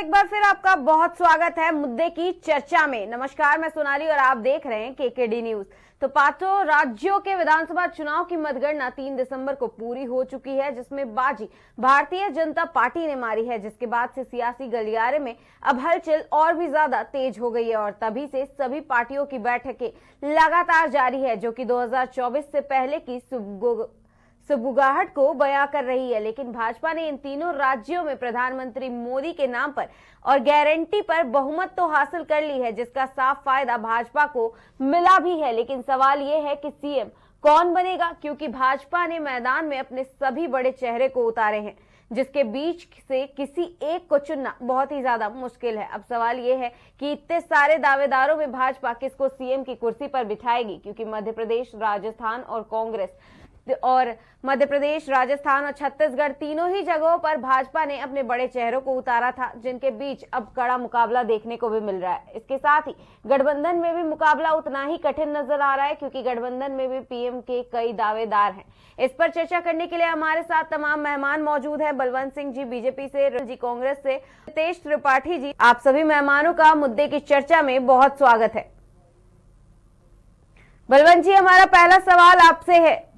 एक बार फिर आपका बहुत स्वागत है मुद्दे की चर्चा में। नमस्कार, मैं सोनाली और आप देख रहे हैं केकेडी न्यूज। तो पांचों राज्यों के विधानसभा चुनाव की मतगणना 3 दिसंबर को पूरी हो चुकी है, जिसमें बाजी भारतीय जनता पार्टी ने मारी है, जिसके बाद से सियासी गलियारे में अब हलचल और भी ज्यादा तेज हो गई है और तभी से सभी पार्टियों की बैठकें लगातार जारी है, जो कि 2024 से पहले की सुगबुगाहट को बयां कर रही है। लेकिन भाजपा ने इन तीनों राज्यों में प्रधानमंत्री मोदी के नाम पर और गारंटी पर बहुमत तो हासिल कर ली है, जिसका साफ फायदा भाजपा को मिला भी है। लेकिन सवाल यह है कि सीएम कौन बनेगा, क्योंकि भाजपा ने मैदान में अपने सभी बड़े चेहरे को उतारे हैं, जिसके बीच से किसी एक को चुनना बहुत ही ज्यादा मुश्किल है। अब सवाल यह है कि इतने सारे दावेदारों में भाजपा किसको सीएम की कुर्सी पर बिठाएगी, क्योंकि मध्य प्रदेश, राजस्थान और छत्तीसगढ़ तीनों ही जगहों पर भाजपा ने अपने बड़े चेहरों को उतारा था, जिनके बीच अब कड़ा मुकाबला देखने को भी मिल रहा है। इसके साथ ही गठबंधन में भी मुकाबला उतना ही कठिन नजर आ रहा है, क्योंकि गठबंधन में भी पीएम के कई दावेदार हैं। इस पर चर्चा करने के लिए हमारे साथ तमाम मेहमान मौजूद हैं। बलवंत सिंह जी बीजेपी से, जी कांग्रेस से, हितेश त्रिपाठी जी, आप सभी मेहमानों का मुद्दे की चर्चा में बहुत स्वागत है। बलवंत जी, हमारा पहला सवाल आपसे है,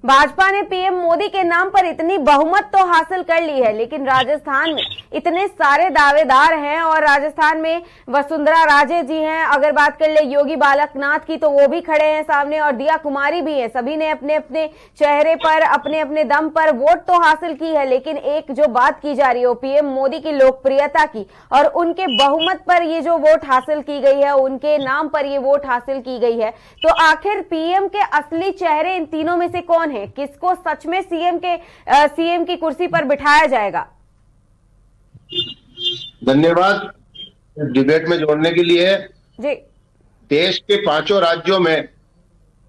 भाजपा ने पीएम मोदी के नाम पर इतनी बहुमत तो हासिल कर ली है, लेकिन राजस्थान में इतने सारे दावेदार हैं और राजस्थान में वसुंधरा राजे जी हैं, अगर बात कर ले योगी बालकनाथ की तो वो भी खड़े हैं सामने, और दिया कुमारी भी है। सभी ने अपने अपने चेहरे पर, अपने अपने दम पर वोट तो हासिल की है, लेकिन एक जो बात की जा रही है वो पीएम मोदी की लोकप्रियता की और उनके बहुमत पर ये जो वोट हासिल की गई है, उनके नाम पर ये वोट हासिल की गई है। तो आखिर पीएम के असली चेहरे इन तीनों में से कौन है? किसको सच में सीएम की कुर्सी पर बिठाया जाएगा? धन्यवाद डिबेट में जोड़ने के लिए। जी, देश के पांचों राज्यों में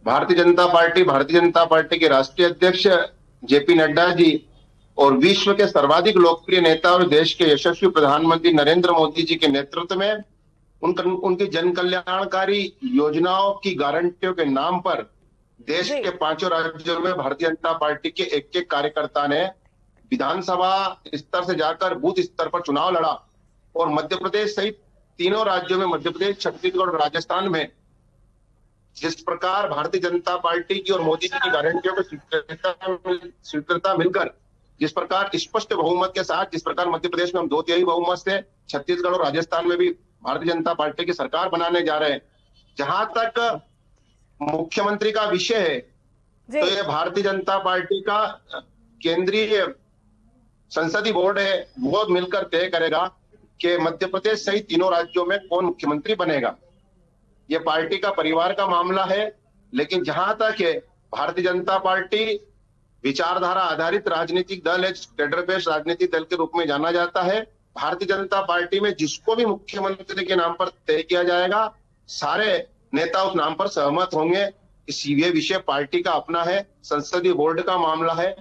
भारतीय जनता पार्टी के राष्ट्रीय अध्यक्ष जेपी नड्डा जी और विश्व के सर्वाधिक लोकप्रिय नेता और देश के यशस्वी प्रधानमंत्री नरेंद्र मोदी जी के नेतृत्व में उनकी जन कल्याणकारी योजनाओं की गारंटियों के नाम पर देश के पांचों राज्यों में भारतीय जनता पार्टी के एक कार्यकर्ता ने विधानसभा स्तर से जाकर बूथ स्तर पर चुनाव लड़ा और मध्य प्रदेश सहित तीनों राज्यों में, मध्य प्रदेश, छत्तीसगढ़ और राजस्थान में जिस प्रकार भारतीय जनता पार्टी की और मोदी जी की गारंटियों को स्वीकृतता मिलकर जिस प्रकार स्पष्ट बहुमत के साथ, जिस प्रकार मध्य प्रदेश में हम 2/3 बहुमत से, छत्तीसगढ़ और राजस्थान में भी भारतीय जनता पार्टी की सरकार बनाने जा रहे हैं। जहां तक मुख्यमंत्री का विषय है तो ये भारतीय जनता पार्टी का केंद्रीय संसदीय बोर्ड है, वो मिलकर तय करेगा कि मध्य प्रदेश सहित तीनों राज्यों में कौन मुख्यमंत्री बनेगा। ये पार्टी का परिवार का मामला है। लेकिन जहां तक है, भारतीय जनता पार्टी विचारधारा आधारित राजनीतिक दल है, कैडर बेस्ड राजनीतिक दल के रूप में जाना जाता है। भारतीय जनता पार्टी में जिसको भी मुख्यमंत्री के नाम पर तय किया जाएगा, सारे नेता उस नाम पर सहमत होंगे। ये विषय पार्टी का अपना है, संसदीय बोर्ड का मामला है।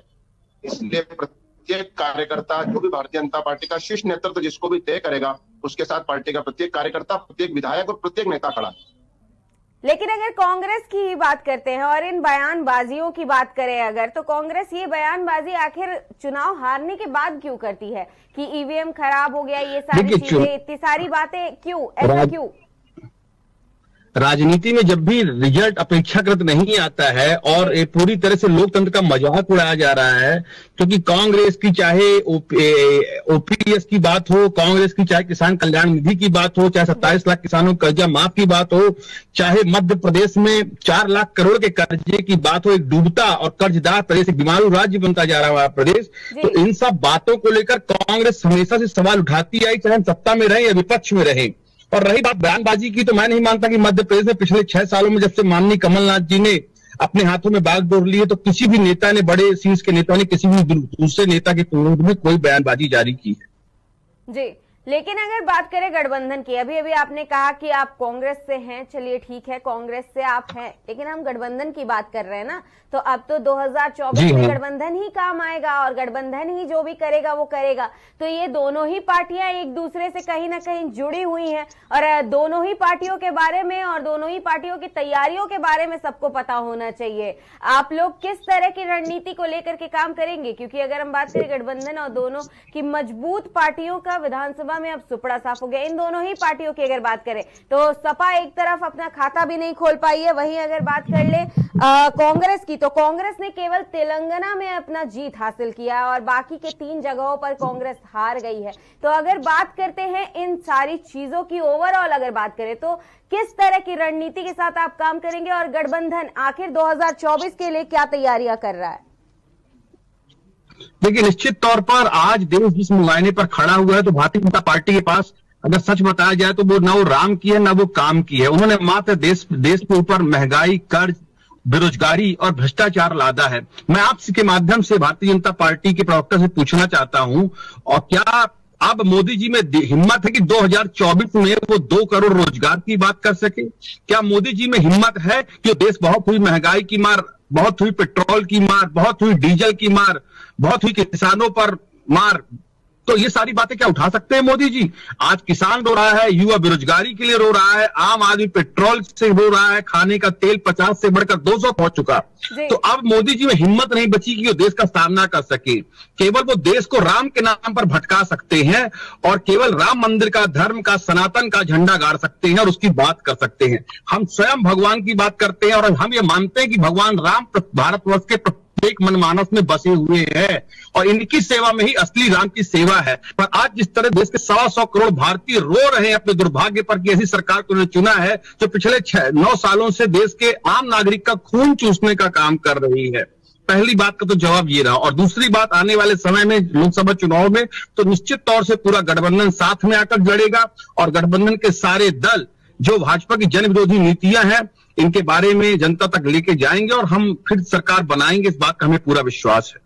इसलिए प्रत्येक कार्यकर्ता, जो भी भारतीय जनता पार्टी का शीर्ष नेतृत्व जिसको भी तय करेगा, उसके साथ पार्टी का प्रत्येक कार्यकर्ता, प्रत्येक विधायक और प्रत्येक नेता खड़ा है। लेकिन अगर कांग्रेस की ही बात करते हैं और इन बयानबाजियों की बात करें अगर, तो कांग्रेस ये बयानबाजी आखिर चुनाव हारने के बाद क्यों करती है कि ईवीएम खराब हो गया, ये सारी चीजें, इतनी सारी बातें क्यों, ऐसा क्यों? राजनीति में जब भी रिजल्ट अपेक्षाकृत नहीं आता है और पूरी तरह से लोकतंत्र का मजाक उड़ाया जा रहा है, क्योंकि कांग्रेस की चाहे ओपीएस की बात हो, कांग्रेस की चाहे किसान कल्याण निधि की बात हो, चाहे 27 लाख किसानों का कर्जा माफ की बात हो, चाहे मध्य प्रदेश में 4 लाख करोड़ के कर्जे की बात हो, एक डूबता और कर्जदार प्रदेश, एक बीमारू राज्य बनता जा रहा है प्रदेश, तो इन सब बातों को लेकर कांग्रेस हमेशा से सवाल उठाती आई, चाहे सत्ता में रहे या विपक्ष में रहे। और रही बात बयानबाजी की, तो मैं नहीं मानता कि मध्य प्रदेश में पिछले 6 सालों में जब से माननीय कमलनाथ जी ने अपने हाथों में बागडोर ली है, तो किसी भी नेता ने, बड़े शीर्ष के नेता ने किसी भी दूसरे नेता के विरोध में कोई बयानबाजी जारी की है। जी, लेकिन अगर बात करें गठबंधन की, अभी अभी आपने कहा कि आप कांग्रेस से हैं, चलिए ठीक है, कांग्रेस से आप हैं, लेकिन हम गठबंधन की बात कर रहे हैं ना, तो अब तो 2024 में गठबंधन ही काम आएगा और गठबंधन ही जो भी करेगा वो करेगा। तो ये दोनों ही पार्टियां एक दूसरे से कहीं ना कहीं जुड़ी हुई हैं और दोनों ही पार्टियों के बारे में और दोनों ही पार्टियों की तैयारियों के बारे में सबको पता होना चाहिए। आप लोग किस तरह की रणनीति को लेकर के काम करेंगे? क्योंकि अगर हम बात करें गठबंधन और दोनों की मजबूत पार्टियों का विधानसभा में अब सुपड़ा साफ हो गया। इन दोनों ही पार्टियों की अगर बात करें तो सपा एक तरफ अपना खाता भी नहीं खोल पाई है, वहीं अगर बात कर ले कांग्रेस की, तो कांग्रेस ने केवल तेलंगाना में अपना जीत हासिल किया और बाकी के 3 जगहों पर कांग्रेस हार गई है। तो अगर बात करते हैं इन सारी चीजों की, ओवरऑल अगर बात करें तो किस तरह की रणनीति के साथ आप काम करेंगे और गठबंधन आखिर 2024 के लिए क्या तैयारियां कर रहा है? देखिए, निश्चित तौर पर आज देश जिस मुआयने पर खड़ा हुआ है, तो भारतीय जनता पार्टी के पास अगर सच बताया जाए तो वो ना वो राम की है ना वो काम की है। उन्होंने मात्र देश के ऊपर महंगाई, कर्ज, बेरोजगारी और भ्रष्टाचार लादा है। मैं आपके के माध्यम से भारतीय जनता पार्टी के प्रवक्ता से पूछना चाहता हूं, और क्या अब मोदी जी में हिम्मत है कि 2024 में वो 2 करोड़ रोजगार की बात कर सके? क्या मोदी जी में हिम्मत है कि देश बहुत हुई महंगाई की मार, बहुत हुई पेट्रोल की मार, बहुत हुई डीजल की मार, बहुत हुई किसानों पर मार, तो ये सारी बातें क्या उठा सकते हैं मोदी जी? आज किसान रो रहा है, युवा बेरोजगारी के लिए रो रहा है, आम आदमी पेट्रोल से रो रहा है, खाने का तेल 50 से बढ़कर 200 पहुंच चुका। तो अब मोदी जी में हिम्मत नहीं बची कि वो देश का सामना कर सके। केवल वो देश को राम के नाम पर भटका सकते हैं और केवल राम मंदिर का, धर्म का, सनातन का झंडा गाड़ सकते हैं और उसकी बात कर सकते हैं। हम स्वयं भगवान की बात करते हैं और हम ये मानते हैं कि भगवान राम भारतवर्ष के एक मनमानस में बसे हुए हैं और इनकी सेवा में ही असली राम की सेवा है। पर आज जिस तरह देश के 125 करोड़ भारतीय रो रहे हैं अपने दुर्भाग्य पर कि ऐसी सरकार को उन्होंने चुना है जो पिछले 9 सालों से देश के आम नागरिक का खून चूसने का काम कर रही है। पहली बात का तो जवाब ये रहा। और दूसरी बात, आने वाले समय में लोकसभा चुनाव में तो निश्चित तौर से पूरा गठबंधन साथ में आकर जड़ेगा और गठबंधन के सारे दल जो भाजपा की जन विरोधी नीतियां हैं इनके बारे में जनता तक लेके जाएंगे और हम फिर सरकार बनाएंगे, इस बात का हमें पूरा विश्वास है।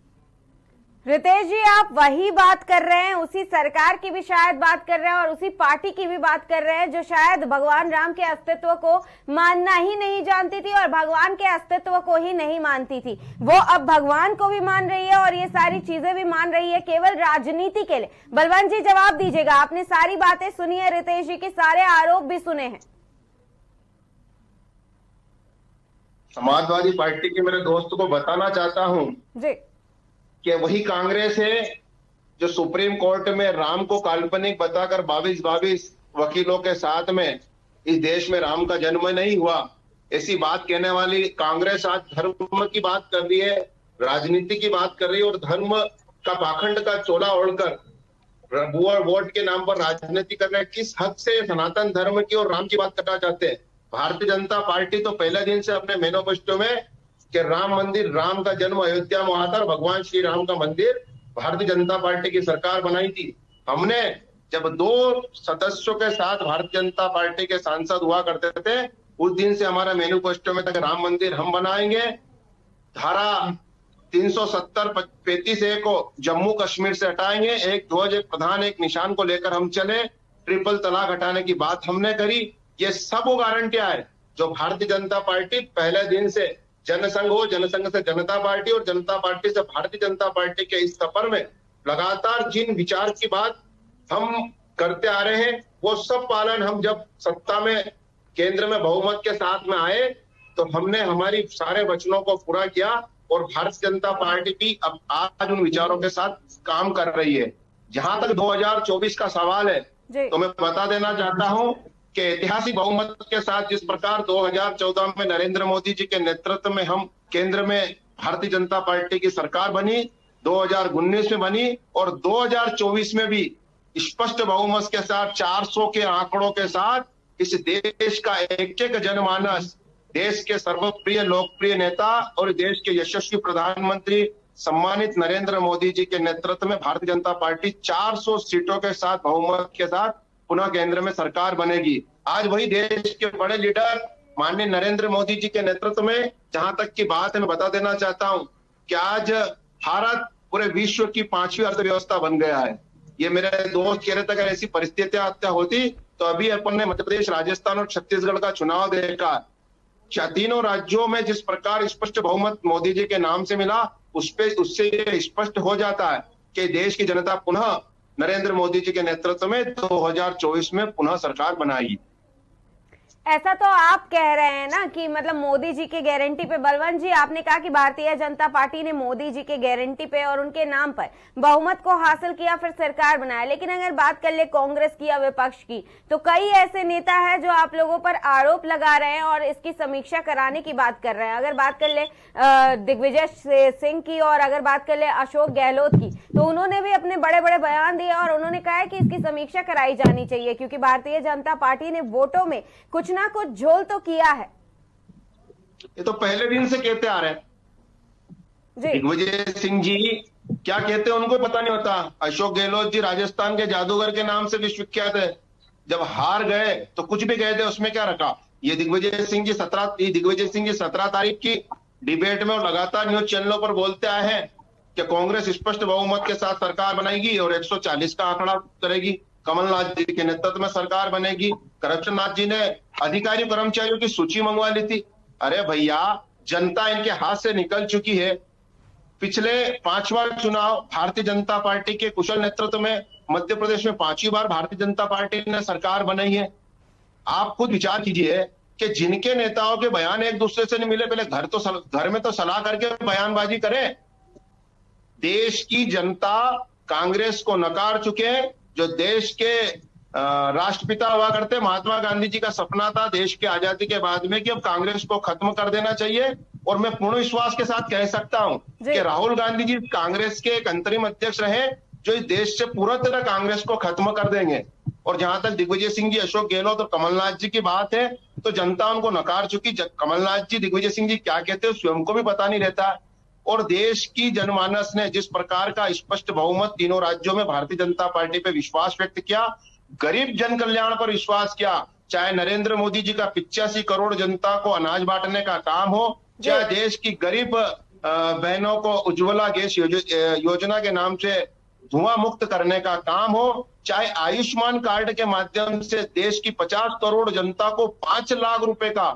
रितेश जी, आप वही बात कर रहे हैं, उसी सरकार की भी शायद बात कर रहे हैं और उसी पार्टी की भी बात कर रहे हैं जो शायद भगवान राम के अस्तित्व को मानना ही नहीं जानती थी और भगवान के अस्तित्व को ही नहीं मानती थी। वो अब भगवान को भी मान रही है और ये सारी चीजें भी मान रही है केवल राजनीति के लिए। बलवंत जी, जवाब दीजिएगा, आपने सारी बातें सुनी है, रितेश जी के सारे आरोप भी सुने हैं। समाजवादी पार्टी के मेरे दोस्त को बताना चाहता हूं जी कि वही कांग्रेस है जो सुप्रीम कोर्ट में राम को काल्पनिक बताकर 22 वकीलों के साथ में इस देश में राम का जन्म नहीं हुआ, ऐसी बात कहने वाली कांग्रेस आज धर्म की बात कर रही है, राजनीति की बात कर रही है और धर्म का पाखंड का चोला ओढ़कर वोट के नाम पर राजनीति कर रहे हैं। किस हद से सनातन धर्म की और राम की बात करना चाहते हैं? भारतीय जनता पार्टी तो पहले दिन से अपने मैनिफेस्टो में कि राम मंदिर, राम का जन्म अयोध्या में हुआ था और भगवान श्री राम का मंदिर भारतीय जनता पार्टी की सरकार बनाई थी। हमने जब 2 सदस्यों के साथ भारतीय जनता पार्टी के सांसद हुआ करते थे, उस दिन से हमारा मैनिफेस्टो में था कि राम मंदिर हम बनाएंगे, धारा 370-35A को जम्मू कश्मीर से हटाएंगे, एक ध्वज, एक प्रधान, एक निशान को लेकर हम चले, ट्रिपल तलाक हटाने की बात हमने करी। ये सब वो गारंटियां है जो भारतीय जनता पार्टी पहले दिन से, जनसंघ हो, जनसंघ से जनता पार्टी और जनता पार्टी से भारतीय जनता पार्टी के इस सफर में लगातार जिन विचार की बात हम करते आ रहे हैं वो सब पालन हम जब सत्ता में, केंद्र में बहुमत के साथ में आए तो हमने हमारी सारे वचनों को पूरा किया और भारतीय जनता पार्टी भी अब आज उन विचारों के साथ काम कर रही है। जहां तक 2024 का सवाल है तो मैं बता देना चाहता हूं कि ऐतिहासिक बहुमत के साथ जिस प्रकार 2014 में नरेंद्र मोदी जी के नेतृत्व में हम केंद्र में भारतीय जनता पार्टी की सरकार बनी, 2019 में बनी और 2024 में भी स्पष्ट बहुमत के साथ 400 के आंकड़ों के साथ इस देश का एक एक जनमानस, देश के सर्वप्रिय लोकप्रिय नेता और देश के यशस्वी प्रधानमंत्री सम्मानित नरेंद्र मोदी जी के नेतृत्व में भारतीय जनता पार्टी 400 सीटों के साथ बहुमत के साथ पुनः केंद्र में सरकार बनेगी। आज वही देश के बड़े लीडर माननीय नरेंद्र मोदी जी के नेतृत्व में, जहां तक की बात है मैं बता देना चाहता हूं कि आज भारत पूरे विश्व की 5वीं अर्थव्यवस्था बन गया है। ये मेरे दोस्त कह रहे थे अगर ऐसी परिस्थितियां होती तो अभी अपन ने मध्य प्रदेश, राजस्थान और छत्तीसगढ़ का चुनाव देखा। तीनों राज्यों में जिस प्रकार स्पष्ट बहुमत मोदी जी के नाम से मिला, उससे ये स्पष्ट हो जाता है कि देश की जनता पुनः नरेंद्र मोदी जी के नेतृत्व में 2024 में पुनः सरकार बनाएगी। ऐसा तो आप कह रहे हैं ना कि मतलब मोदी जी के गारंटी पे। बलवंत जी, आपने कहा कि भारतीय जनता पार्टी ने मोदी जी के गारंटी पे और उनके नाम पर बहुमत को हासिल किया, फिर सरकार बनाया। लेकिन अगर बात कर ले कांग्रेस की या विपक्ष की, तो कई ऐसे नेता हैं जो आप लोगों पर आरोप लगा रहे हैं और इसकी समीक्षा कराने की बात कर रहे हैं। अगर बात कर ले दिग्विजय सिंह की और अगर बात कर ले अशोक गहलोत की, तो उन्होंने भी अपने बड़े बड़े बयान दिए और उन्होंने कहा है कि इसकी समीक्षा कराई जानी चाहिए, क्योंकि भारतीय जनता पार्टी ने वोटों में कुछ ना कुछ झोल तो किया है। ये तो पहले दिन से कहते आ रहे हैं। दिग्विजय सिंह जी क्या कहते हैं उनको पता नहीं होता। अशोक गहलोत जी राजस्थान के जादूगर के नाम से विश्वविख्यात है। जब हार गए तो कुछ भी कह दे, उसमें क्या रखा। ये दिग्विजय सिंह जी 17 तारीख की डिबेट में और लगातार न्यूज चैनलों पर बोलते आए हैं कि कांग्रेस स्पष्ट बहुमत के साथ सरकार बनाएगी और 140 का आंकड़ा करेगी, कमलनाथ जी के नेतृत्व में सरकार बनेगी। करप्शननाथ जी ने अधिकारी कर्मचारियों की सूची मंगवा ली थी। अरे भैया, जनता इनके हाथ से निकल चुकी है। पिछले 5वां चुनाव भारतीय जनता पार्टी के कुशल नेतृत्व में मध्य प्रदेश में 5वीं बार भारतीय जनता पार्टी ने सरकार बनाई है। आप खुद विचार कीजिए कि जिनके नेताओं के बयान एक दूसरे से नहीं मिले, पहले घर में तो सलाह करके बयानबाजी करें। देश की जनता कांग्रेस को नकार चुके हैं। जो देश के राष्ट्रपिता हुआ करते महात्मा गांधी जी का सपना था देश की आजादी के बाद में कि अब कांग्रेस को खत्म कर देना चाहिए। और मैं पूर्ण विश्वास के साथ कह सकता हूं कि राहुल गांधी जी कांग्रेस के एक अंतरिम अध्यक्ष रहे जो इस देश से पूरा तरह कांग्रेस को खत्म कर देंगे। और जहां तक दिग्विजय सिंह जी, अशोक गहलोत और कमलनाथ जी की बात है, तो जनता उनको नकार चुकी। कमलनाथ जी, दिग्विजय सिंह जी क्या कहते हैं स्वयं को भी पता नहीं रहता। और देश की जनमानस ने जिस प्रकार का स्पष्ट बहुमत तीनों राज्यों में भारतीय जनता पार्टी पे विश्वास व्यक्त किया, गरीब जन कल्याण पर विश्वास किया, चाहे नरेंद्र मोदी जी का 85 करोड़ जनता को अनाज बांटने का काम हो, चाहे देश की गरीब बहनों को उज्ज्वला गैस योजना के नाम से धुआं मुक्त करने का काम हो, चाहे आयुष्मान कार्ड के माध्यम से देश की 50 करोड़ जनता को 5 लाख रुपए का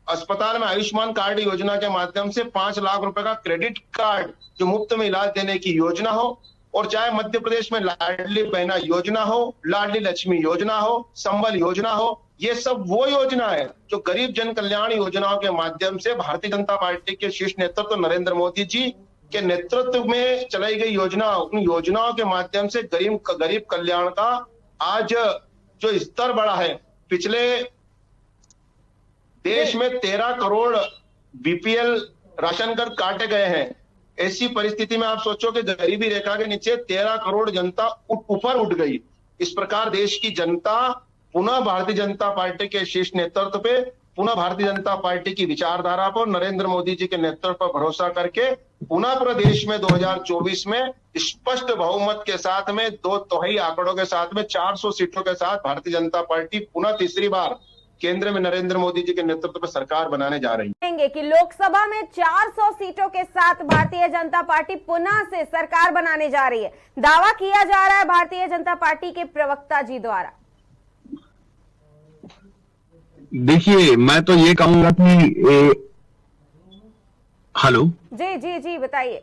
अस्पताल में आयुष्मान कार्ड योजना के माध्यम से 5 लाख रुपए का क्रेडिट कार्ड जो मुफ्त में इलाज देने की योजना हो, और चाहे मध्य प्रदेश में लाडली बहना योजना हो, लाडली लक्ष्मी योजना हो, संबल योजना हो, ये सब वो योजना है जो गरीब जन कल्याण योजनाओं के माध्यम से भारतीय जनता पार्टी के शीर्ष नेतृत्व नरेंद्र मोदी जी के नेतृत्व में चलाई गई योजना। उन योजनाओं के माध्यम से गरीब कल्याण का आज जो स्तर बढ़ा है, पिछले देश में 13 करोड़ बीपीएल राशन कार्ड काटे गए हैं। ऐसी परिस्थिति में आप सोचो कि गरीबी रेखा के नीचे 13 करोड़ जनता ऊपर उठ गई। इस प्रकार देश की जनता पुनः भारतीय जनता पार्टी के शीर्ष नेतृत्व पे, पुनः भारतीय जनता पार्टी की विचारधारा पर, नरेंद्र मोदी जी के नेतृत्व पर भरोसा करके पुनः पूरे देश में 2024 में स्पष्ट बहुमत के साथ में 2/3 आंकड़ों के साथ में 400 सीटों के साथ भारतीय जनता पार्टी पुनः तीसरी बार केंद्र में नरेंद्र मोदी जी के नेतृत्व पर सरकार बनाने जा रही है कि लोकसभा में 400 सीटों के साथ भारतीय जनता पार्टी पुनः से सरकार बनाने जा रही है, दावा किया जा रहा है भारतीय जनता पार्टी के प्रवक्ता जी द्वारा। देखिए, मैं तो ये कहूंगा कि हेलो जी बताइए।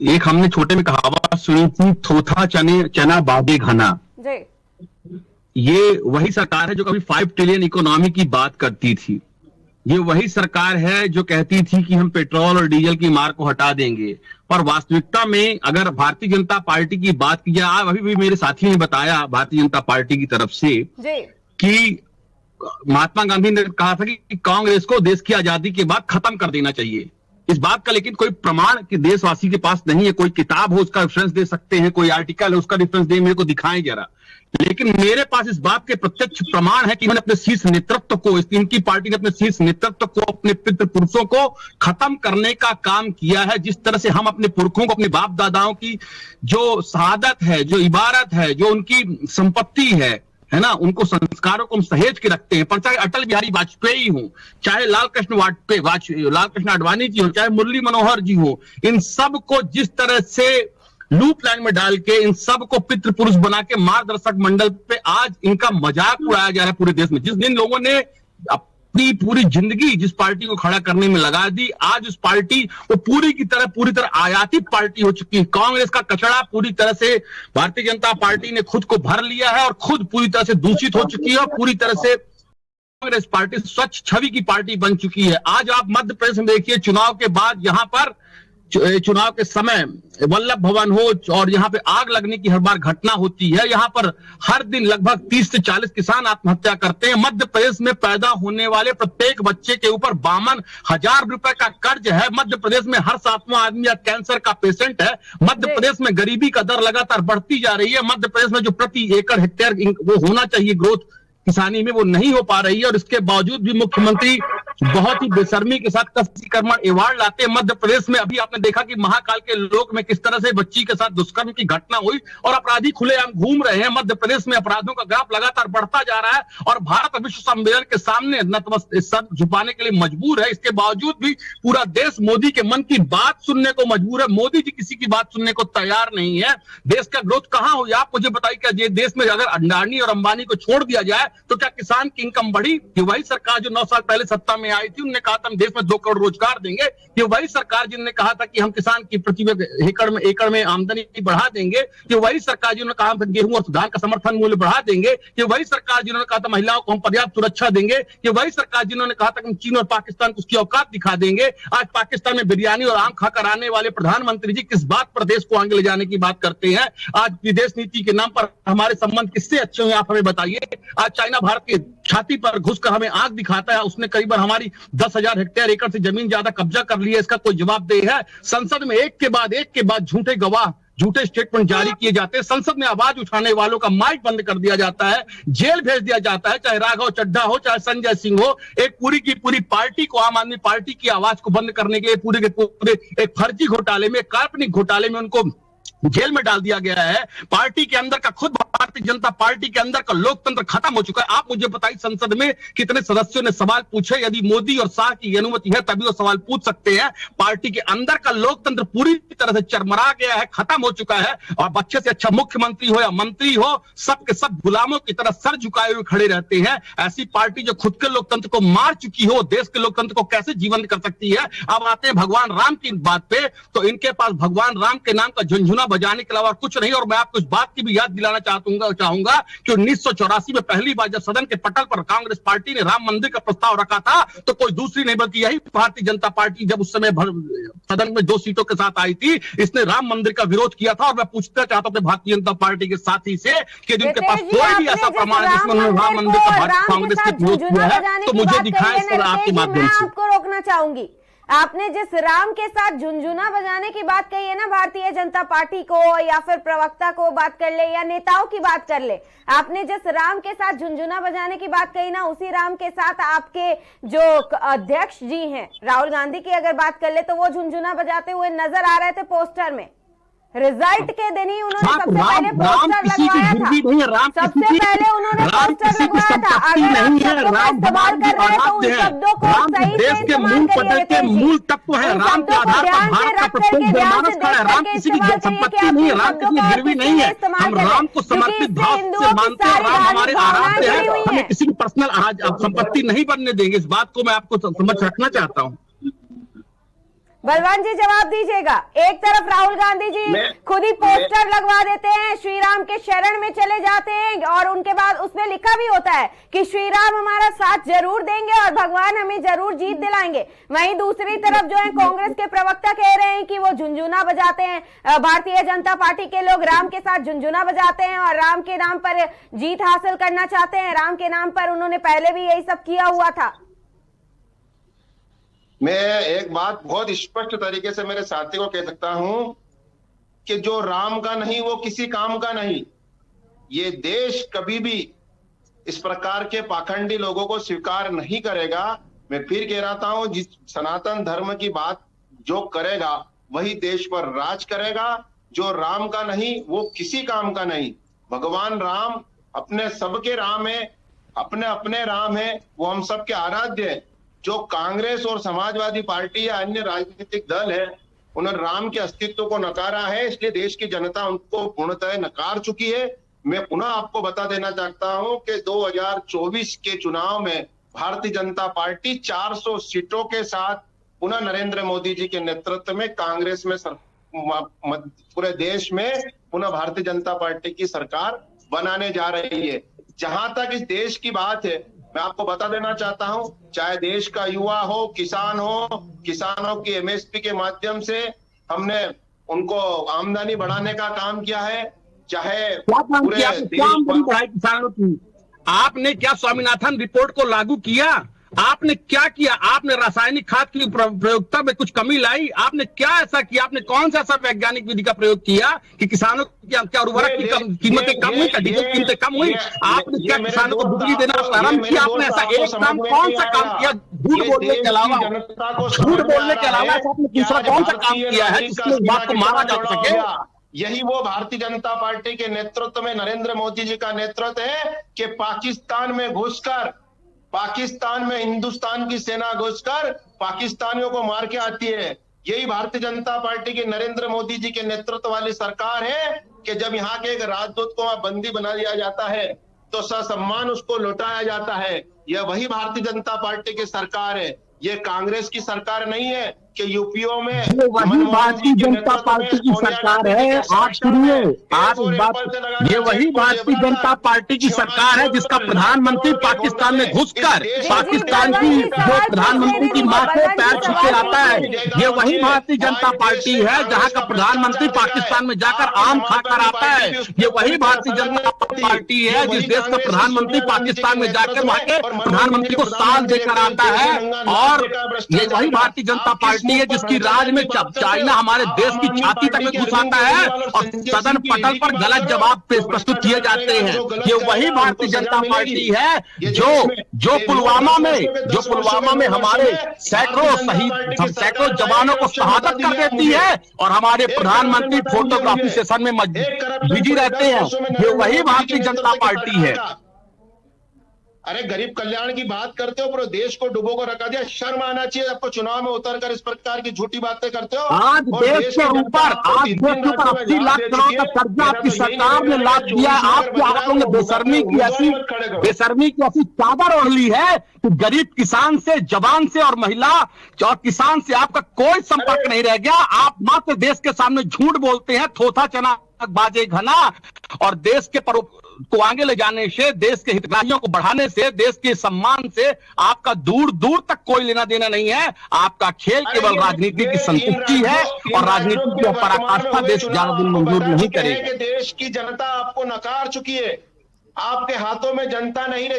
एक हमने छोटे में कहावत सुनी थी, थोथा चना बादे घना। जी, ये वही सरकार है जो कभी 5 ट्रिलियन इकोनॉमी की बात करती थी। ये वही सरकार है जो कहती थी कि हम पेट्रोल और डीजल की मार को हटा देंगे। पर वास्तविकता में अगर भारतीय जनता पार्टी की बात की जाए, अभी भी मेरे साथी ने बताया भारतीय जनता पार्टी की तरफ से कि महात्मा गांधी ने कहा था कि कांग्रेस को देश की आजादी के बाद खत्म कर देना चाहिए। इस बात का लेकिन कोई प्रमाण कि देशवासी के पास नहीं है। कोई किताब हो उसका रेफरेंस दे सकते हैं, कोई आर्टिकल है उसका रेफरेंस दे, मेरे को दिखाएं जरा। लेकिन मेरे पास इस बात के प्रत्यक्ष प्रमाण है कि इन्होंने अपने शीर्ष नेतृत्व को, इनकी पार्टी ने अपने शीर्ष नेतृत्व को, अपने पितृपुरुषों को खत्म करने का काम किया है। जिस तरह से हम अपने पुरखों को, अपने बाप दादाओं की जो शहादत है, जो इबारत है, जो उनकी संपत्ति है ना, उनको संस्कारों को हम सहेज के रखते हैं। पर चाहे अटल बिहारी वाजपेयी हो, चाहे लाल कृष्ण आडवाणी जी हो, चाहे मुरली मनोहर जी हो, इन सब को जिस तरह से लूप लाइन में डाल के इन सबको पितृ पुरुष बना के मार्गदर्शक मंडल पे आज इनका मजाक उड़ाया जा रहा है पूरे देश में। जिस दिन लोगों ने अपनी पूरी जिंदगी जिस पार्टी को खड़ा करने में लगा दी, आज उस पार्टी वो पूरी तरह आयातित पार्टी हो चुकी है। कांग्रेस का कचड़ा पूरी तरह से भारतीय जनता पार्टी ने खुद को भर लिया है और खुद पूरी तरह से दूषित हो चुकी है और पूरी तरह से कांग्रेस पार्टी स्वच्छ छवि की पार्टी बन चुकी है। आज आप मध्य प्रदेश में देखिए, चुनाव के बाद यहां पर चुनाव के समय वल्लभ भवन हो और यहाँ पे आग लगने की हर बार घटना होती है। यहाँ पर हर दिन लगभग 30 से 40 किसान आत्महत्या करते हैं। मध्य प्रदेश में पैदा होने वाले प्रत्येक बच्चे के ऊपर 52,000 रुपए का कर्ज है। मध्य प्रदेश में हर 7वां आदमी या कैंसर का पेशेंट है। मध्य प्रदेश में गरीबी का दर लगातार बढ़ती जा रही है। मध्य प्रदेश में जो प्रति एकड़ हेक्टेयर वो होना चाहिए ग्रोथ किसानी में, वो नहीं हो पा रही है और इसके बावजूद भी मुख्यमंत्री बहुत ही बेशर्मी के साथ कष्टीकर्मण अवार्ड लाते हैं। मध्य प्रदेश में अभी आपने देखा कि महाकाल के लोक में किस तरह से बच्ची के साथ दुष्कर्म की घटना हुई और अपराधी खुलेआम घूम रहे हैं। मध्य प्रदेश में अपराधों का ग्राफ लगातार बढ़ता जा रहा है और भारत विश्व सम्मेलन के सामने नतमस्तक सर झुकाने के लिए मजबूर है। इसके बावजूद भी पूरा देश मोदी के मन की बात सुनने को मजबूर है। मोदी जी किसी की बात सुनने को तैयार नहीं है। देश का ग्रोथ कहां हो, आप मुझे बताइए, क्या ये देश में अगर अडानी और अंबानी को छोड़ दिया जाए तो क्या किसान की इनकम बढ़ी? कि वही सरकार जो 9 साल पहले सत्ता में आई थी, उन्होंने कहा था हम देश में 2 करोड़ रोजगार देंगे। ये वही सरकार जिन्होंने कहा था कि हम किसान की प्रति एकड़ में आमदनी बढ़ा देंगे। ये वही सरकार जिन्होंने कहा था गेहूं और धान का समर्थन मूल्य बढ़ा देंगे। ये वही सरकार जिन्होंने कहा था महिलाओं को हम पर्याप्त सुरक्षा देंगे। ये वही सरकार जिन्होंने कहा था कि हम चीन और पाकिस्तान को उसकी औकात दिखा देंगे। आज पाकिस्तान में बिरयानी और आम खाकर आने वाले प्रधानमंत्री जी किस बात पर देश को आगे ले जाने की बात करते हैं? आज विदेश नीति के नाम पर हमारे संबंध किससे अच्छे हुए, आप हमें बताइए। आज चाइना भारत के छाती पर घुसकर हमें आग दिखाता है। उसने करीबन हमारी 10,000 हेक्टेयर एकड़ से जमीन ज्यादा कब्जा कर लिया। इसका कोई जवाबदेह है? संसद में एक के बाद झूठे गवाह, झूठे स्टेटमेंट जारी किए जाते हैं। संसद में आवाज उठाने वालों का माइक बंद कर दिया जाता है, जेल भेज दिया जाता है, चाहे राघव चड्ढा हो, चाहे संजय सिंह हो। एक पूरी की पूरी पार्टी को, आम आदमी पार्टी की आवाज को बंद करने के लिए पूरे के पूरे एक फर्जी घोटाले में, काल्पनिक घोटाले में उनको जेल में डाल दिया गया है। पार्टी के अंदर का, खुद भारतीय जनता पार्टी के अंदर का लोकतंत्र खत्म हो चुका है। आप मुझे बताइए, संसद में कितने सदस्यों ने सवाल पूछे? यदि मोदी और शाह की अनुमति है तभी वो सवाल पूछ सकते हैं। पार्टी के अंदर का लोकतंत्र पूरी तरह से चरमरा गया है, खत्म हो चुका है और अच्छे से अच्छा मुख्यमंत्री हो या मंत्री हो, सबके सब गुलामों की तरह सर झुकाए हुए खड़े रहते हैं। ऐसी पार्टी जो खुद के लोकतंत्र को मार चुकी हो, देश के लोकतंत्र को कैसे जीवंत कर सकती है? अब आते हैं भगवान राम की बात पे, तो इनके पास भगवान राम के नाम का झुनझुना बजाने के अलावा कुछ नहीं। और मैं आपको इस बात की भी याद दिलाना चाहूंगा कि 1984 में पहली बार जब सदन के पटल पर कांग्रेस पार्टी ने राम मंदिर का प्रस्ताव रखा था तो कोई दूसरी नहीं बल्कि यही भारतीय जनता पार्टी जब उस समय सदन में 2 सीटों के साथ आई थी, इसने राम मंदिर का विरोध किया था। और मैं पूछना चाहता हूं भारतीय जनता पार्टी के साथी से कि जिनके पास कोई भी ऐसा प्रमाण है जिसमें उन्होंने राम मंदिर का कांग्रेस के विरोध किया है तो मुझे दिखाएं सर आपके माध्यम से। आपको रोकना चाहूंगी, आपने जिस राम के साथ झुनझुना बजाने की बात कही है ना, भारतीय जनता पार्टी को या फिर प्रवक्ता को बात कर ले या नेताओं की बात कर ले, आपने जिस राम के साथ झुनझुना बजाने की बात कही ना, उसी राम के साथ आपके जो अध्यक्ष जी हैं राहुल गांधी की अगर बात कर ले तो वो झुनझुना बजाते हुए नजर आ रहे थे पोस्टर में। रिजल्ट के दिन ही उन्होंने सबसे पहले पोस्टर लगवाया था। सबसे पहले उन्होंने पोस्टर लगवाया था। अगर आप शब्दों का इस्तेमाल कर रहे हैं तो उन शब्दों को सही से इस्तेमाल करिए। मूल तत्व है राम के आधार पर भारत का प्रत्येक जनमानस खड़ा है। राम किसी की संपत्ति नहीं है, राम किसी की गिरवी नहीं है। हम राम को समर्पित भाव से मानते हैं, राम हमारे आराध्य है। हमें किसी की पर्सनल संपत्ति नहीं बनने देंगे। इस बात को मैं आपको समझ रखना चाहता हूँ। बलवान जी जवाब दीजिएगा। एक तरफ राहुल गांधी जी खुद ही पोस्टर लगवा देते हैं, श्री राम के शरण में चले जाते हैं और उनके बाद उसमें लिखा भी होता है कि श्री राम हमारा साथ जरूर देंगे और भगवान हमें जरूर जीत दिलाएंगे। वहीं दूसरी तरफ जो है कांग्रेस के प्रवक्ता कह रहे हैं कि वो झुनझुना बजाते हैं, भारतीय जनता पार्टी के लोग राम के साथ झुनझुना बजाते हैं और राम के नाम पर जीत हासिल करना चाहते हैं। राम के नाम पर उन्होंने पहले भी यही सब किया हुआ था। मैं एक बात बहुत स्पष्ट तरीके से मेरे साथी को कह सकता हूं कि जो राम का नहीं वो किसी काम का नहीं। ये देश कभी भी इस प्रकार के पाखंडी लोगों को स्वीकार नहीं करेगा। मैं फिर कह रहा हूं, जिस सनातन धर्म की बात जो करेगा वही देश पर राज करेगा। जो राम का नहीं वो किसी काम का नहीं। भगवान राम अपने सबके राम है, अपने अपने राम है, वो हम सबके आराध्य है। जो कांग्रेस और समाजवादी पार्टी या अन्य राजनीतिक दल है उन्होंने राम के अस्तित्व को नकारा है, इसलिए देश की जनता उनको पूर्णतः नकार चुकी है। मैं पुनः आपको बता देना चाहता हूं कि 2024 के चुनाव में भारतीय जनता पार्टी 400 सीटों के साथ पुनः नरेंद्र मोदी जी के नेतृत्व में कांग्रेस में पूरे देश में पुनः भारतीय जनता पार्टी की सरकार बनाने जा रही है। जहां तक इस देश की बात है, मैं आपको बता देना चाहता हूं, चाहे देश का युवा हो, किसानों की एमएसपी के माध्यम से हमने उनको आमदनी बढ़ाने का काम किया है, चाहे पूरे आमदनी बढ़ाई किसानों की। आपने क्या स्वामीनाथन रिपोर्ट को लागू किया? आपने क्या किया? आपने रासायनिक खाद की प्रयोगता में कुछ कमी लाई? आपने क्या ऐसा किया? आपने कौन सा ऐसा वैज्ञानिक विधि का प्रयोग किया कि किसानों की क्या उर्वरक की कीमतें कम हुई, डीजल कीमतें कम हुई? आपने क्या किसानों को बिजली देना प्रारंभ किया? आपने ऐसा एक काम कौन सा काम किया? झूठ बोलने के अलावा आपने दूसरा कौन सा काम किया है जिसमें इस बात को मारा जा सके? यही वो भारतीय जनता पार्टी के नेतृत्व में नरेंद्र मोदी जी का नेतृत्व है कि पाकिस्तान में घुसकर, पाकिस्तान में हिंदुस्तान की सेना घुसकर पाकिस्तानियों को मार के आती है। यही भारतीय जनता पार्टी के नरेंद्र मोदी जी के नेतृत्व वाली सरकार है कि जब यहाँ के एक राजदूत को बंदी बना दिया जाता है तो ससम्मान उसको लौटाया जाता है। यह वही भारतीय जनता पार्टी की सरकार है, ये कांग्रेस की सरकार नहीं है कि यूपीओ में वही भारतीय जनता पार्टी की सरकार है। आप सुनिए, आप इस बात, ये वही भारतीय जनता पार्टी की सरकार है जिसका प्रधानमंत्री पाकिस्तान में घुसकर पाकिस्तान की जो प्रधानमंत्री की मां को पैर छू के लाता है। ये वही भारतीय जनता पार्टी है जहां का प्रधानमंत्री पाकिस्तान में जाकर आम खाकर आता है। ये वही भारतीय जनता पार्टी है जिस देश का प्रधानमंत्री पाकिस्तान में जाकर वहां के प्रधानमंत्री को साल देकर आता है। और ये वही भारतीय जनता पार्टी है जिसकी राज में चाइना हमारे देश की छाती तक में घुसाता है और सदन पटल पर गलत जवाब प्रस्तुत किए जाते हैं। ये वही भारतीय जनता पार्टी है जो पुलवामा में हमारे सैकड़ों जवानों को शहादत कर देती है और हमारे प्रधानमंत्री फोटोग्राफी सेशन में बिजी रहते हैं। ये वही भारतीय जनता पार्टी है। अरे गरीब कल्याण की बात करते हो, पूरे देश को डुबो को रखा दिया। शर्म आना चाहिए आपको, चुनाव में उतरकर इस प्रकार की झूठी बातें करते हो। आज देश के ऊपर 80 लाख करोड़ का कर्जा आपकी सरकार ने लाद दिया। आपके हाथों में बेशर्मी की ऐसी चादर ओढ़ ली है कि गरीब किसान से, जवान से और महिला और किसान से आपका कोई संपर्क नहीं रह गया। आप मात्र देश के सामने झूठ बोलते हैं, थोथा चना बाजे घना, और देश के को आगे ले जाने से, देश के हितग्राहियों को बढ़ाने से, देश के सम्मान से आपका दूर दूर तक कोई लेना देना नहीं है। आपका खेल केवल राजनीति की संतुष्टि है और राजनीति की पराकाष्ठा देश ज्यादा दिन मंजूर नहीं करेगा। देश की जनता आपको नकार चुकी है, आपके हाथों में जनता नहीं रहे,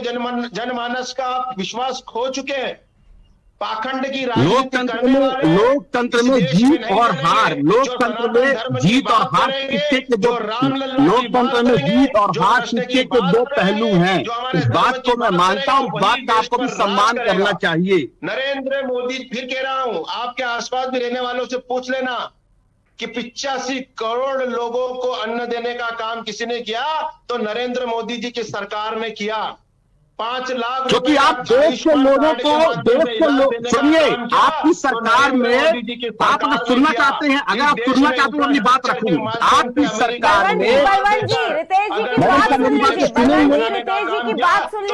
जनमानस का आप विश्वास खो चुके हैं। पाखंड की लोकतंत्र में जीत और हार, लोकतंत्र में जीत और हार सिक्के के दो, लोकतंत्र में जीत और हार सिक्के के दो पहलू हैं। इस बात को मैं मानता हूं, इस बात का आपको भी सम्मान करना चाहिए। नरेंद्र मोदी, फिर कह रहा हूं, आपके आसपास भी रहने वालों से पूछ लेना कि 85 करोड़ लोगों को अन्न देने का काम किसी ने किया तो नरेंद्र मोदी जी की सरकार ने किया। 5 लाख, क्योंकि आप देश के लोगों को, सुनिए, आपकी सरकार में, आप अगर सुनना चाहते हैं, अगर आप सुनना चाहते हैं अपनी बात रखूं, आपकी सरकार में,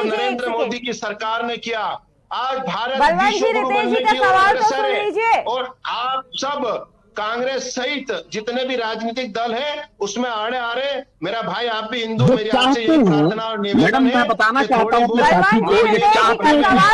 नरेंद्र मोदी की सरकार ने किया। आज भारत और आप सब कांग्रेस सहित जितने भी राजनीतिक दल हैं उसमें आड़े आ रहे। मेरा भाई आप भी हिंदू, मेरी आपसे यही प्रार्थना और निवेदन है। मैडम, मैं बताना चाहता हूँ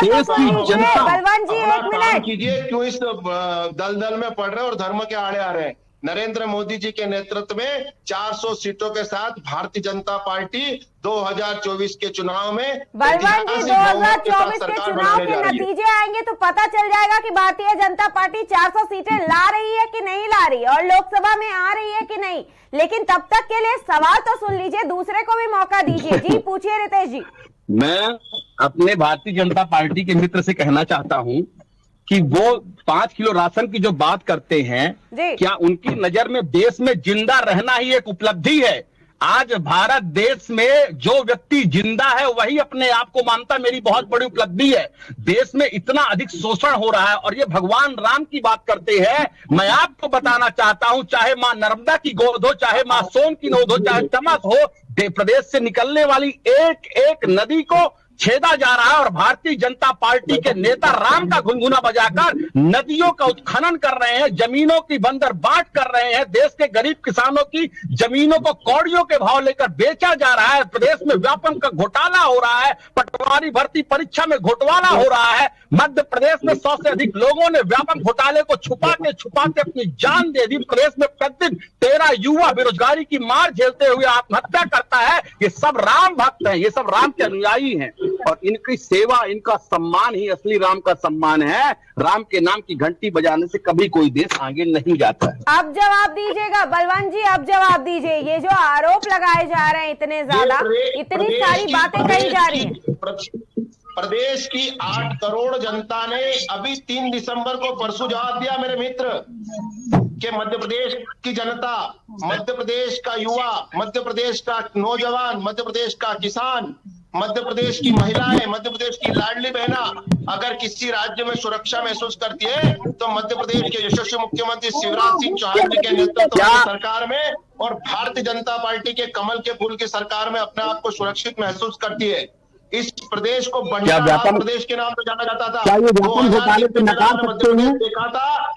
देश की जनता कीजिए, क्यों इस दलदल में पड़ रहे और धर्म के आड़े आ रहे हैं। नरेंद्र मोदी जी के नेतृत्व में 400 सीटों के साथ भारतीय जनता पार्टी 2024 के चुनाव में, बलवंत जी, 2024 के चुनाव के नतीजे आएंगे तो पता चल जाएगा कि भारतीय जनता पार्टी 400 सीटें ला रही है कि नहीं ला रही है और लोकसभा में आ रही है कि नहीं। लेकिन तब तक के लिए सवाल तो सुन लीजिए, दूसरे को भी मौका दीजिए। जी पूछिए रितेश जी। मैं अपने भारतीय जनता पार्टी के मित्र से कहना चाहता हूं कि वो 5 किलो राशन की जो बात करते हैं, क्या उनकी नजर में देश में जिंदा रहना ही एक उपलब्धि है? आज भारत देश में जो व्यक्ति जिंदा है वही अपने आप को मानता, मेरी बहुत बड़ी उपलब्धि है। देश में इतना अधिक शोषण हो रहा है और ये भगवान राम की बात करते हैं। मैं आपको बताना चाहता हूं, चाहे मां नर्मदा की गोद हो, चाहे मां सोन की नोद हो, चाहे चमक हो, प्रदेश से निकलने वाली एक एक नदी को छेदा जा रहा है और भारतीय जनता पार्टी के नेता राम का गुनगुना बजाकर नदियों का उत्खनन कर रहे हैं, जमीनों की बंदरबाट कर रहे हैं, देश के गरीब किसानों की जमीनों को कौड़ियों के भाव लेकर बेचा जा रहा है, प्रदेश में व्यापम का घोटाला हो रहा है, पटवारी भर्ती परीक्षा में घोटाला हो रहा है, मध्य प्रदेश में 100 से अधिक लोगों ने व्यापक घोटाले को छुपाते छुपाते अपनी जान दे दी। प्रदेश में प्रतिदिन 13 युवा बेरोजगारी की मार झेलते हुए आत्महत्या करता है। ये सब राम भक्त हैं, ये सब राम के अनुयायी हैं और इनकी सेवा, इनका सम्मान ही असली राम का सम्मान है। राम के नाम की घंटी बजाने से कभी कोई देश आगे नहीं जाता है। अब जवाब दीजिएगा बलवंत जी, अब जवाब दीजिए। ये जो आरोप लगाए जा रहे हैं इतने ज्यादा, इतनी सारी बातें कही जा रही हैं। प्रदेश की 8 करोड़ जनता ने अभी 3 दिसंबर को परसों जवाब दिया मेरे मित्र कि मध्य प्रदेश की जनता, मध्य प्रदेश का युवा, मध्य प्रदेश का नौजवान, मध्य प्रदेश का किसान, मध्य प्रदेश की महिलाएं, मध्य प्रदेश की लाडली बहना अगर किसी राज्य में सुरक्षा महसूस करती है तो मध्य प्रदेश के यशस्वी मुख्यमंत्री शिवराज सिंह चौहान जी के नेतृत्व वाली सरकार में और भारतीय जनता पार्टी के कमल के फूल की सरकार में अपने आप को सुरक्षित महसूस करती है। इस प्रदेश को बंजारा प्रदेश के नाम से जाना जाता था। क्या ये व्यापम घोटाले को नकार सकते हैं?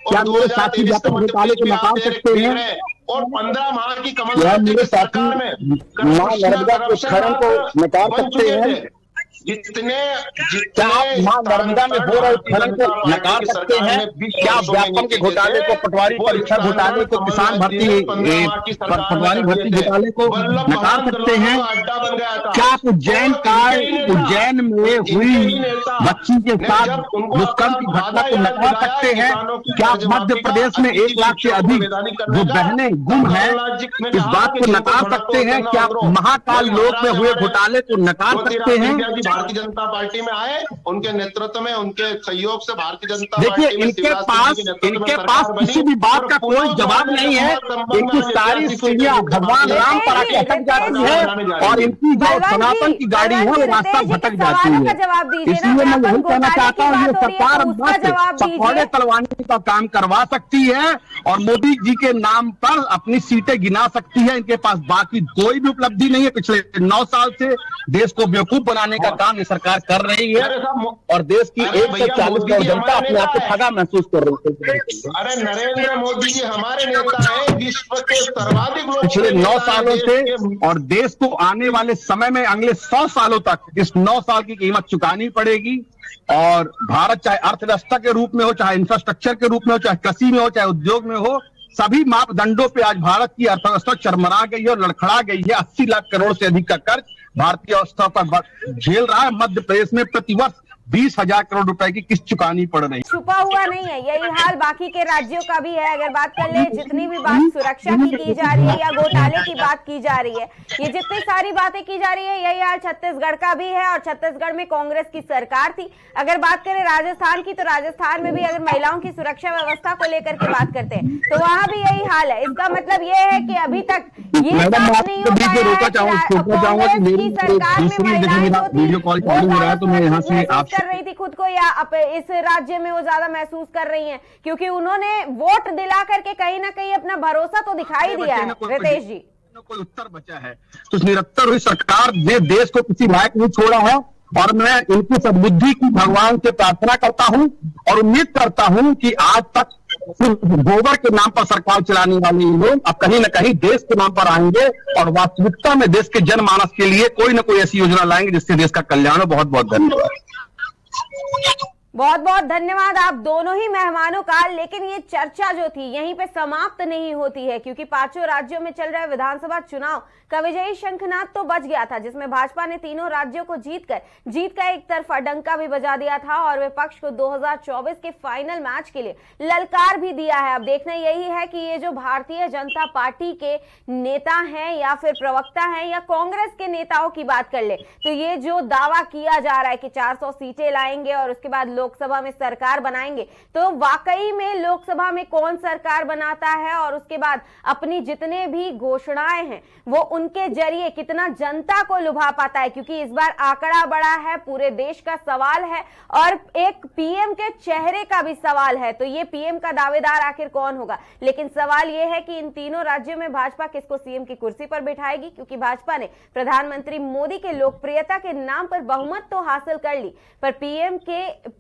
क्या मेरे साथी व्यापम घोटाले को नकार सकते हैं? और 15 माह की कमल सरकार में मां नर्मदा के उत्खनन को नकार सकते हैं? क्या आप मां नर्मदा में हो रहे उत्खनन को नकार सकते हैं? क्या व्यापम के घोटाले को, पटवारी परीक्षा घोटाले को, किसान भर्ती पटवारी भर्ती घोटाले को नकार सकते हैं? क्या आप उज्जैन में हुई बच्ची के साथ दुष्कर्म की घटना को नकार सकते हैं? क्या आप मध्य प्रदेश में 1 लाख से अधिक जो बहनें गुम है इस बात को नकार सकते हैं? क्या आप महाकाल लोक में हुए घोटाले को नकार सकते हैं? भारतीय जनता पार्टी में आए, उनके नेतृत्व में, उनके सहयोग से भारतीय जनता देखिए, पार्टी इनके पास किसी भी बात का कोई जवाब नहीं है। इनकी सारी सुइयां भगवान राम पर आके अटक जाती है और इनकी जो सनातन की गाड़ी है वो रास्ता भटक जाती है। इसलिए मैं यही कहना चाहता हूँ ये सरकार पकौड़े तलवाने का काम करवा सकती है और मोदी जी के नाम पर अपनी सीटें गिना सकती है। इनके पास बाकी कोई भी उपलब्धि नहीं है। पिछले 9 साल से देश को बेवकूफ बनाने का काम ये सरकार कर रही है और देश की 140 करोड़ जनता अपने आप को ठगा महसूस कर रही है। अरे नरेंद्र मोदी जी हमारे नेता हैं, विश्व के सर्वाधिक लोग पिछले 9 सालों से और देश को आने वाले समय में अगले 100 सालों तक इस 9 साल की कीमत चुकानी पड़ेगी। और भारत चाहे अर्थव्यवस्था के रूप में हो, चाहे इंफ्रास्ट्रक्चर के रूप में हो, चाहे कृषि में हो, चाहे उद्योग में हो, सभी मापदंडों पे आज भारत की अर्थव्यवस्था चरमरा गई है और लड़खड़ा गई है। 80 लाख करोड़ से अधिक का कर्ज भारतीय अवस्था पर झेल रहा है। मध्य प्रदेश में प्रतिवर्ष 20,000 करोड़ रुपए की किस्त चुकानी पड़ रही है। छुपा हुआ नहीं है, यही हाल बाकी के राज्यों का भी है। अगर बात कर ले, जितनी भी बात सुरक्षा की जा रही है या घोटाले की बात की जा रही है, ये जितनी सारी बातें की जा रही है, यही हाल छत्तीसगढ़ का भी है और छत्तीसगढ़ में कांग्रेस की सरकार थी। अगर बात करें राजस्थान की, तो राजस्थान में भी अगर महिलाओं की सुरक्षा व्यवस्था को लेकर के बात करते हैं तो वहां भी यही हाल है। इसका मतलब ये है कि अभी तक ये नहीं हो पाया है कि कांग्रेस की सरकार में महिलाएं जो थी वो कर रही थी खुद को, या इस राज्य में वो ज्यादा महसूस कर रही हैं क्योंकि उन्होंने वोट दिला करके कहीं ना कहीं अपना भरोसा तो दिखाई दिया है। रितेश जी, कोई उत्तर बचा है तो इस निरंतर हुई सरकार ने देश को किसी लायक नहीं छोड़ा है और मैं इनकी सद्बुद्धि की भगवान से प्रार्थना करता हूं और उम्मीद करता हूं कि आज तक सिर्फ गोबर के नाम पर सरकार चलाने वाले लोग अब कहीं न कहीं देश के नाम पर आएंगे और वास्तविकता में देश के जनमानस के लिए कोई न कोई ऐसी योजना लाएंगे जिससे देश का कल्याण हो। बहुत बहुत धन्यवाद। बहुत बहुत धन्यवाद आप दोनों ही मेहमानों का। लेकिन ये चर्चा जो थी यहीं पे समाप्त नहीं होती है क्योंकि 5 राज्यों में चल रहे विधानसभा चुनाव का विजयी शंखनाद तो बज गया था, जिसमें भाजपा ने तीनों राज्यों को जीत का एक तरफा डंका भी बजा दिया था और विपक्ष को 2024 के फाइनल मैच के लिए ललकार भी दिया है। अब देखना यही है कि ये जो भारतीय जनता पार्टी के नेता हैं या फिर प्रवक्ता हैं या कांग्रेस के नेताओं की बात कर ले तो ये जो दावा किया जा रहा है कि 400 सीटें लाएंगे और उसके बाद लोक लोकसभा में सरकार बनाएंगे, तो वाकई में लोकसभा में कौन सरकार बनाता है और उसके बाद अपनी जितने भी घोषणाएं हैं वो उनके जरिए कितना जनता को लुभा पाता है, क्योंकि इस बार आंकड़ा बड़ा है, पूरे देश का सवाल है और एक पीएम के चेहरे का भी सवाल है। तो ये पीएम का दावेदार आखिर कौन होगा? लेकिन सवाल ये है कि इन तीनों राज्यों में भाजपा किसको सीएम की कुर्सी पर बिठाएगी, क्योंकि भाजपा ने प्रधानमंत्री मोदी के लोकप्रियता के नाम पर बहुमत तो हासिल कर ली, पर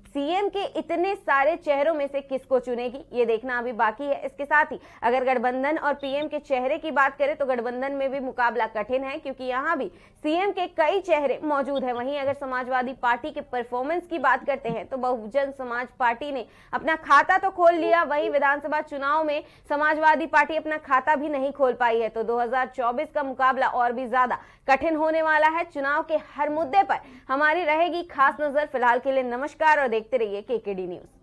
सीएम के इतने सारे चेहरों में से किसको चुनेगी ये देखना अभी बाकी है। इसके साथ ही अगर गठबंधन और पीएम के चेहरे की बात करें तो गठबंधन में भी मुकाबला कठिन है, क्योंकि यहां भी सीएम के कई चेहरे मौजूद हैं। वहीं अगर समाजवादी पार्टी के परफॉर्मेंस की बात करते हैं तो बहुजन समाज पार्टी ने अपना खाता तो खोल लिया, वहीं विधानसभा चुनाव में समाजवादी पार्टी अपना खाता भी नहीं खोल पाई है। तो 2024 का मुकाबला और भी ज्यादा कठिन होने वाला है। चुनाव के हर मुद्दे पर हमारी रहेगी खास नजर। फिलहाल के लिए नमस्कार और देखते रहिए केकेडी न्यूज।